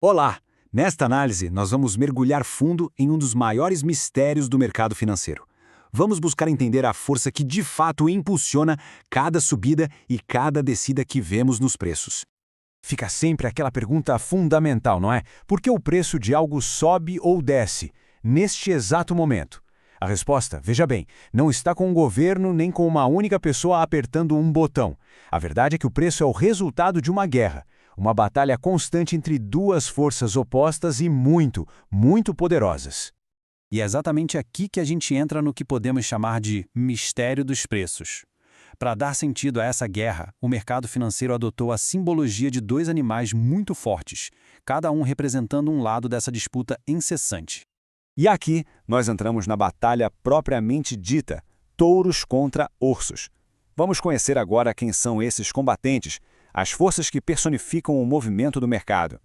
Olá! Nesta análise, nós vamos mergulhar fundo em um dos maiores mistérios do mercado financeiro. Vamos buscar entender a força que de fato impulsiona cada subida e cada descida que vemos nos preços. Fica sempre aquela pergunta fundamental, não é? Por que o preço de algo sobe ou desce, neste exato momento? A resposta, veja bem, não está com o governo nem com uma única pessoa apertando um botão. A verdade é que o preço é o resultado de uma guerra. Uma batalha constante entre duas forças opostas e muito poderosas. E é exatamente aqui que a gente entra no que podemos chamar de mistério dos preços. Para dar sentido a essa guerra, o mercado financeiro adotou a simbologia de dois animais muito fortes, cada um representando um lado dessa disputa incessante. E aqui nós entramos na batalha propriamente dita, touros contra ursos. Vamos conhecer agora quem são esses combatentes, as forças que personificam o movimento do mercado.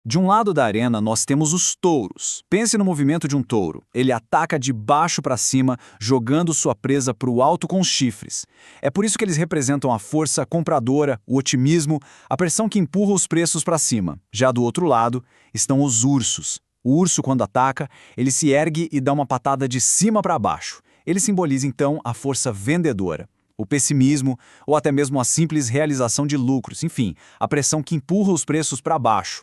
De um lado da arena, nós temos os touros. Pense no movimento de um touro. Ele ataca de baixo para cima, jogando sua presa para o alto com os chifres. É por isso que eles representam a força compradora, o otimismo, a pressão que empurra os preços para cima. Já do outro lado, estão os ursos. O urso, quando ataca, ele se ergue e dá uma patada de cima para baixo. Ele simboliza, então, a força vendedora. O pessimismo, ou até mesmo a simples realização de lucros, enfim, a pressão que empurra os preços para baixo.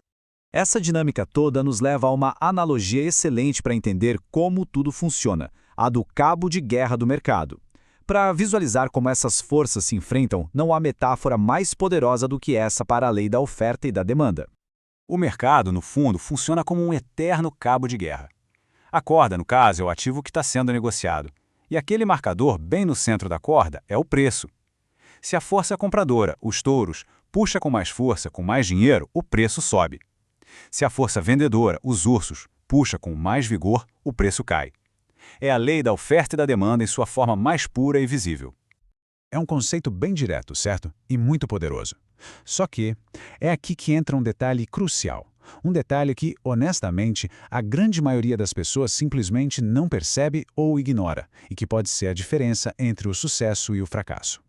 Essa dinâmica toda nos leva a uma analogia excelente para entender como tudo funciona, a do cabo de guerra do mercado. Para visualizar como essas forças se enfrentam, não há metáfora mais poderosa do que essa para a lei da oferta e da demanda. O mercado, no fundo, funciona como um eterno cabo de guerra. A corda, no caso, é o ativo que está sendo negociado. E aquele marcador, bem no centro da corda, é o preço. Se a força compradora, os touros, puxa com mais força, com mais dinheiro, o preço sobe. Se a força vendedora, os ursos, puxa com mais vigor, o preço cai. É a lei da oferta e da demanda em sua forma mais pura e visível. É um conceito bem direto, certo? E muito poderoso. Só que é aqui que entra um detalhe crucial. Um detalhe que, honestamente, a grande maioria das pessoas simplesmente não percebe ou ignora, e que pode ser a diferença entre o sucesso e o fracasso.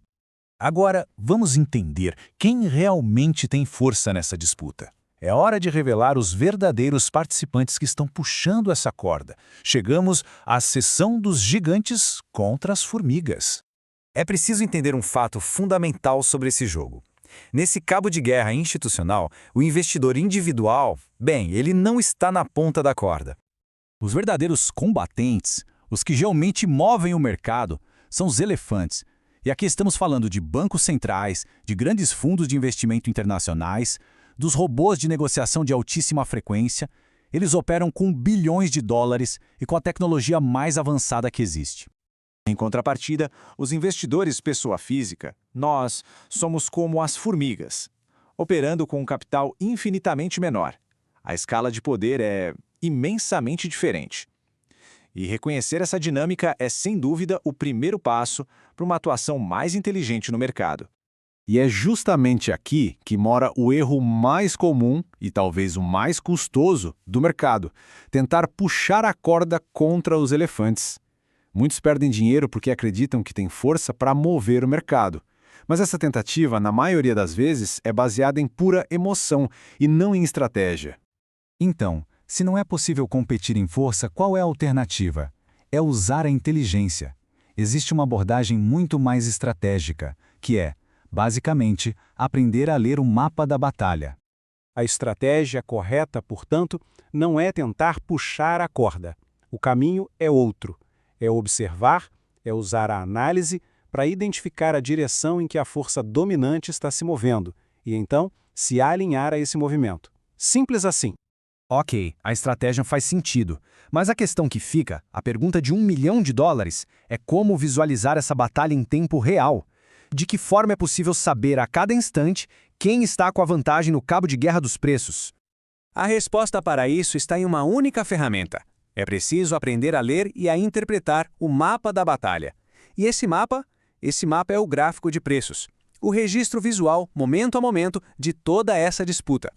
Agora, vamos entender quem realmente tem força nessa disputa. É hora de revelar os verdadeiros participantes que estão puxando essa corda. Chegamos à seção dos gigantes contra as formigas. É preciso entender um fato fundamental sobre esse jogo. Nesse cabo de guerra institucional, o investidor individual, ele não está na ponta da corda. Os verdadeiros combatentes, os que realmente movem o mercado, são os elefantes. E aqui estamos falando de bancos centrais, de grandes fundos de investimento internacionais, dos robôs de negociação de altíssima frequência. Eles operam com bilhões de dólares e com a tecnologia mais avançada que existe. Em contrapartida, os investidores pessoa física, nós somos como as formigas, operando com um capital infinitamente menor. A escala de poder é imensamente diferente. E reconhecer essa dinâmica é, sem dúvida, o primeiro passo para uma atuação mais inteligente no mercado. E é justamente aqui que mora o erro mais comum e talvez o mais custoso do mercado: tentar puxar a corda contra os elefantes. Muitos perdem dinheiro porque acreditam que têm força para mover o mercado. Mas essa tentativa, na maioria das vezes, é baseada em pura emoção e não em estratégia. Então, se não é possível competir em força, qual é a alternativa? É usar a inteligência. Existe uma abordagem muito mais estratégica, que é, basicamente, aprender a ler o mapa da batalha. A estratégia correta, portanto, não é tentar puxar a corda. O caminho é outro. É observar, é usar a análise para identificar a direção em que a força dominante está se movendo e, então, se alinhar a esse movimento. Simples assim. Ok, a estratégia faz sentido. Mas a questão que fica, a pergunta de $1 milhão, é como visualizar essa batalha em tempo real. De que forma é possível saber a cada instante quem está com a vantagem no cabo de guerra dos preços? A resposta para isso está em uma única ferramenta. É preciso aprender a ler e a interpretar o mapa da batalha. E esse mapa é o gráfico de preços, o registro visual, momento a momento, de toda essa disputa.